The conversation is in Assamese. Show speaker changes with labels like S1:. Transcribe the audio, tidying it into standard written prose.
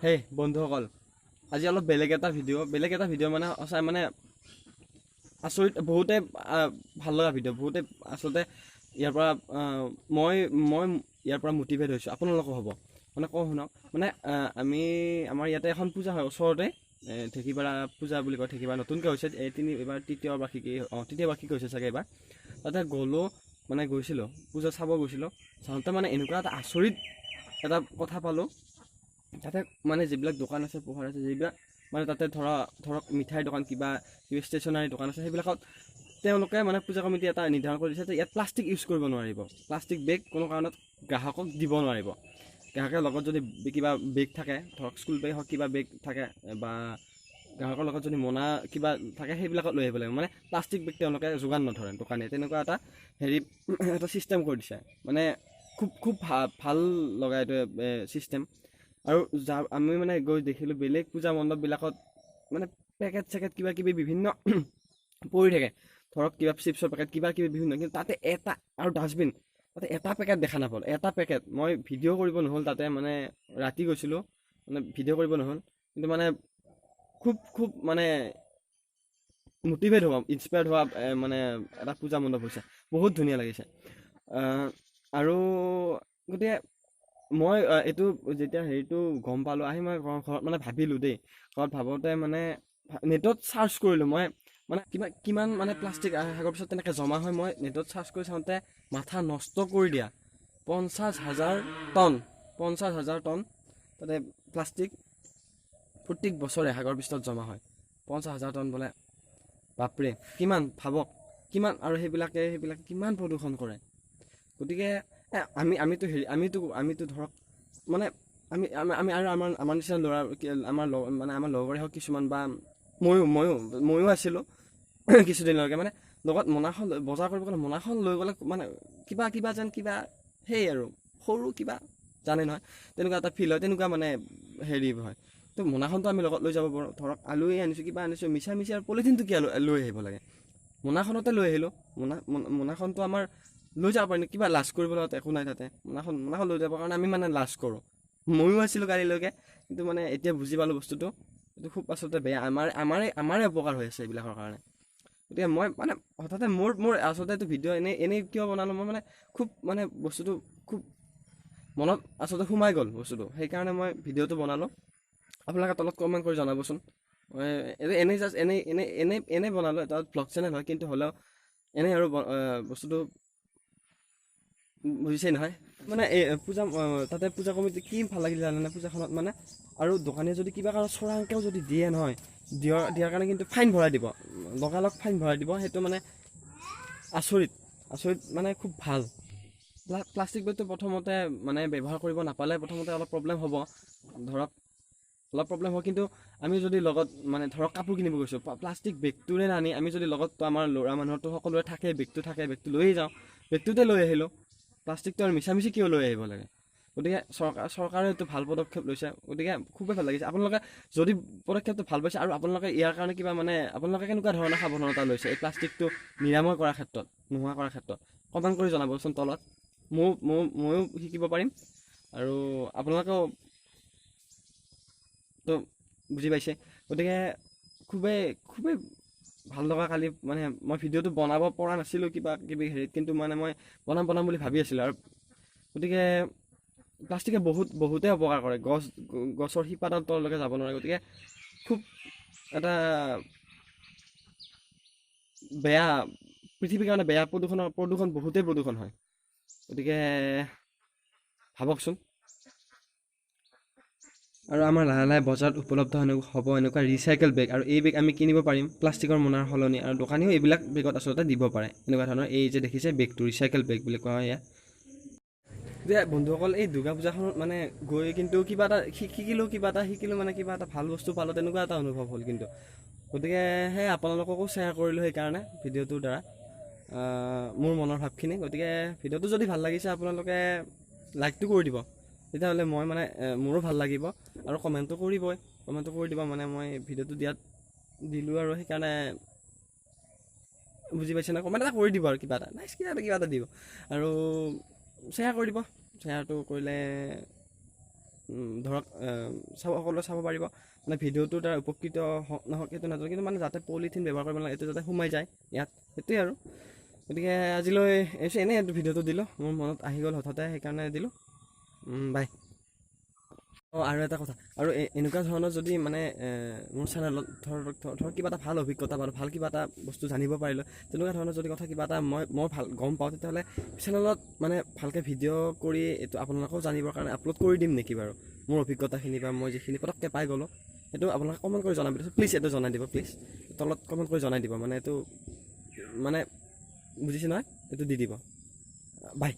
S1: হেই বন্ধুসকল, আজি অলপ বেলেগ এটা ভিডিঅ' মানে সঁচাই মানে আচৰিত বহুতে ভাল লগা ভিডিঅ' বহুতে আচলতে ইয়াৰ পৰা মই মই ইয়াৰ পৰা মটিভেট হৈছোঁ, আপোনালোকো হ'ব। মানে কওঁ শুনক, মানে আমাৰ ইয়াতে এখন পূজা হয় ওচৰতে, ঢেকীপাৰা পূজা বুলি কয়। ঢেকীপাৰা নতুনকৈ হৈছে, এইবাৰ তৃতীয় বাৰ্ষিকী হৈছে চাগে এইবাৰ। তাতে গ'লোঁ, মানে গৈছিলোঁ পূজা চাব গৈছিলোঁ। চাওঁতে মানে এনেকুৱা এটা আচৰিত এটা কথা পালোঁ। তাতে মানে যিবিলাক দোকান আছে, পোহাৰ আছে, যিবিলাক মানে তাতে ধৰক মিঠাইৰ দোকান, কিবা ষ্টেচনাৰী দোকান আছে, সেইবিলাকত তেওঁলোকে মানে পূজা কমিটি এটা নিৰ্ধাৰণ কৰি দিছে যে ইয়াত প্লাষ্টিক ইউজ কৰিব নোৱাৰিব। প্লাষ্টিক বেগ কোনো কাৰণত গ্ৰাহকক দিব নোৱাৰিব। গ্ৰাহকৰ লগত যদি কিবা বেগ থাকে, ধৰক স্কুল বেগ হওক, কিবা বেগ থাকে, বা গ্ৰাহকৰ লগত যদি মোনা কিবা থাকে, সেইবিলাকত লৈ আহিব লাগিব। মানে প্লাষ্টিক বেগ তেওঁলোকে যোগান নধৰে দোকানে, তেনেকুৱা এটা এটা ছিষ্টেম কৰি দিছে। মানে খুব ভাল লগা এইটো ছিষ্টেম। আৰু আমি মানে গৈ দেখিলোঁ বেলেগ পূজা মণ্ডপবিলাকত মানে পেকেট চেকেট কিবা কিবি বিভিন্ন পৰি থাকে, ধৰক কিবা চিপছৰ পেকেট কিবা কিবি বিভিন্ন, কিন্তু তাতে এটা আৰু ডাষ্টবিন, তাতে এটা পেকেট দেখা নাপালোঁ। এটা পেকেট মই ভিডিঅ' কৰিব নহ'ল, তাতে মানে ৰাতি গৈছিলোঁ, মানে ভিডিঅ' কৰিব নহ'ল। কিন্তু মানে খুব মানে মটিভেট হোৱা, ইনস্পায়াৰ্ড হোৱা মানে এটা পূজা মণ্ডপ হৈছে। বহুত ধুনীয়া লাগিছে। আৰু গতিকে মই এইটো যেতিয়া হেৰিটো গম পালোঁ, আহি মই ঘৰত মানে ভাবিলোঁ দেই, ঘৰত ভাবোঁতে মানে নেটত চাৰ্চ কৰিলোঁ মই, মানে কিমান মানে প্লাষ্টিক আগৰ পিছত তেনেকৈ জমা হয়। মই নেটত চাৰ্চ কৰি চাওঁতে মাথা নষ্ট কৰি দিয়া 50,000 টন, 50,000 টন তাতে প্লাষ্টিক প্ৰত্যেক বছৰে সাগৰ পৃষ্ঠত জমা হয়। 50,000 টন বোলে, বাপৰে, কিমান ভাবক, কিমান। আৰু সেইবিলাকে কিমান প্ৰদূষণ কৰে। গতিকে আমিতো ধৰক মানে আমি আৰু আমাৰ নিচিনা ল'ৰা, আমাৰ লগৰে হওক কিছুমান, বা ময়ো আছিলোঁ কিছুদিনলৈকে, মানে লগত মোনাখন বজাৰ কৰিব গ'লে মোনাখন লৈ গ'লে মানে কিবা যেন কিবা সেই আৰু সৰু কিবা জানে নহয়, তেনেকুৱা এটা ফিল হয়, তেনেকুৱা মানে হেৰি হয়। তো মোনাখনটো আমি লগত লৈ যাব পাৰোঁ। ধৰক আলুৱে আনিছোঁ, কিবা আনিছোঁ, মিছা আৰু পলিথিনটো কিয় লৈ আহিব লাগে? মোনাখনতে লৈ আহিলোঁ। মোনাখনটো আমাৰ লৈ যাব পাৰিম, কিবা লাজ কৰিব লগাত একো নাই তাতে। মোনাখন লৈ যাবৰ কাৰণে আমি মানে লাজ কৰোঁ। ময়ো আছিলোঁ গাড়ীলৈকে, কিন্তু মানে এতিয়া বুজি পালোঁ বস্তুটো, এইটো খুব আচলতে বেয়া। আমাৰে অপকাৰ হৈ আছে এইবিলাকৰ কাৰণে। গতিকে মই মানে হঠাতে মোৰ আচলতে এইটো ভিডিঅ' এনেই কিয় বনালোঁ, মই মানে খুব মানে বস্তুটো খুব মনত আচলতে সোমাই গ'ল বস্তুটো, সেইকাৰণে মই ভিডিঅ'টো বনালোঁ। আপোনালোকে তলত কমেণ্ট কৰি জনাবচোন। মই এনেই বনালোঁ, এটা ব্লগ চেনেল হয়, কিন্তু হ'লেও এনেই আৰু বস্তুটো বুজিছেই নহয়। মানে এই তাতে পূজা কমিটি কি ভাল লাগিল জানেনে, পূজাখনত মানে। আৰু দোকানীয়ে যদি কিবা কাৰণত চোৰাংকেও যদি দিয়ে নহয়, দিয়াৰ কাৰণে কিন্তু ফাইন ভৰাই দিব, লগালগ ফাইন ভৰাই দিব। সেইটো মানে আচৰিত মানে খুব ভাল। প্লাষ্টিক বেগটো প্ৰথমতে মানে ব্যৱহাৰ কৰিব নাপালে প্ৰথমতে অলপ প্ৰব্লেম হ'ব, ধৰক অলপ প্ৰব্লেম হ'ব। কিন্তু আমি যদি লগত মানে ধৰক কাপোৰ কিনিব গৈছোঁ, প্লাষ্টিক বেগটোৰে নানি আমি যদি লগত, আমাৰ ল'ৰা মানুহৰতো সকলোৰে থাকে, বেগটো লৈয়ে যাওঁ, বেগটোতে লৈ আহিলোঁ। প্লাষ্টিকটো আৰু মিছামিছি কিয় লৈ আহিব লাগে? গতিকে চৰকাৰে এইটো ভাল পদক্ষেপ লৈছে, গতিকে খুবেই ভাল লাগিছে। আপোনালোকে যদি পদক্ষেপটো ভাল পাইছে, আৰু আপোনালোকে ইয়াৰ কাৰণে কিবা মানে আপোনালোকে কেনেকুৱা ধৰণৰ সাৱধানতা লৈছে এই প্লাষ্টিকটো নিৰাময় কৰাৰ ক্ষেত্ৰত, নোহোৱা কৰাৰ ক্ষেত্ৰত, কমেণ্ট কৰি জনাবচোন তলত। ময়ো শিকিব পাৰিম, আৰু আপোনালোকেও তো বুজি পাইছে। গতিকে খুবেই ভাল লগা। কালি মানে মই ভিডিঅ'টো বনাব পৰা নাছিলোঁ কিবা কিবি হেৰিত, কিন্তু মানে মই বনাম বুলি ভাবি আছিলোঁ। আৰু গতিকে প্লাষ্টিকে বহুতেই অপকাৰ কৰে, গছৰ শিপাডাল তললৈকে যাব নোৱাৰে। গতিকে খুব এটা বেয়া, পৃথিৱীৰ কাৰণে বেয়া। প্ৰদূষণ বহুতেই প্ৰদূষণ হয়। গতিকে ভাবকচোন। আৰু আমাৰ লাহে বজাৰত উপলব্ধ হ'ব এনেকুৱা ৰিচাইকেল বেগ, আৰু এই বেগ আমি কিনিব পাৰিম প্লাষ্টিকৰ মোনাৰ সলনি। আৰু দোকানীও এইবিলাক বেগত আচলতে দিব পাৰে, এনেকুৱা ধৰণৰ। এই যে দেখিছে বেগটো, ৰিচাইকেল বেগ বুলি কোৱা হয় ইয়াত। যে বন্ধুসকল, এই দুৰ্গা পূজাখনত মানে গৈ কিন্তু কিবা এটা শিকিলোঁ, মানে কিবা এটা ভাল বস্তু পালোঁ, তেনেকুৱা এটা অনুভৱ হ'ল কিন্তু। গতিকে সেই আপোনালোককো শ্বেয়াৰ কৰিলোঁ সেইকাৰণে ভিডিঅ'টোৰ দ্বাৰা মোৰ মনৰ ভাৱখিনি। গতিকে ভিডিঅ'টো যদি ভাল লাগিছে আপোনালোকে লাইকটো কৰি দিব, তেতিয়াহ'লে মই মানে মোৰো ভাল লাগিব। আৰু কমেণ্টটো কৰি দিব, মানে মই ভিডিঅ'টো দিলোঁ, আৰু সেইকাৰণে বুজি পাইছে ন, কমেণ্ট এটা কৰি দিব, আৰু কিবা এটা দিব, আৰু শ্বেয়াৰ কৰি দিব। শ্বেয়াৰটো কৰিলে ধৰক সকলোৱে চাব পাৰিব মানে ভিডিঅ'টোৰ দ্বাৰা উপকৃত হওক নহওক সেইটো নাজানো কিন্তু মানে যাতে পলিথিন ব্যৱহাৰ কৰিব নালাগে এইটো যাতে সোমাই যায় ইয়াত সেইটোৱে আৰু গতিকে আজিলৈ এনেই ভিডিঅ'টো দিলোঁ মোৰ মনত আহি গ'ল হঠাতে সেইকাৰণে দিলোঁ বাই অঁ আৰু এটা কথা আৰু এনেকুৱা ধৰণৰ যদি মানে মোৰ চেনেলত ধৰক কিবা এটা ভাল অভিজ্ঞতা পালোঁ ভাল কিবা এটা বস্তু জানিব পাৰিলোঁ তেনেকুৱা ধৰণৰ যদি কথা কিবা এটা মই ভাল গম পাওঁ তেতিয়াহ'লে চেনেলত মানে ভালকৈ ভিডিঅ' কৰি এইটো আপোনালোকেও জানিবৰ কাৰণে আপলোড কৰি দিম নেকি বাৰু মোৰ অভিজ্ঞতাখিনি বা মই যিখিনি পটককৈ পাই গ'লোঁ সেইটো আপোনালোকে কমেণ্ট কৰি জনাব প্লিজ এইটো জনাই দিব প্লিজ তলত কমেণ্ট কৰি জনাই দিব মানে এইটো মানে বুজিছে নহয় এইটো দি দিব বাই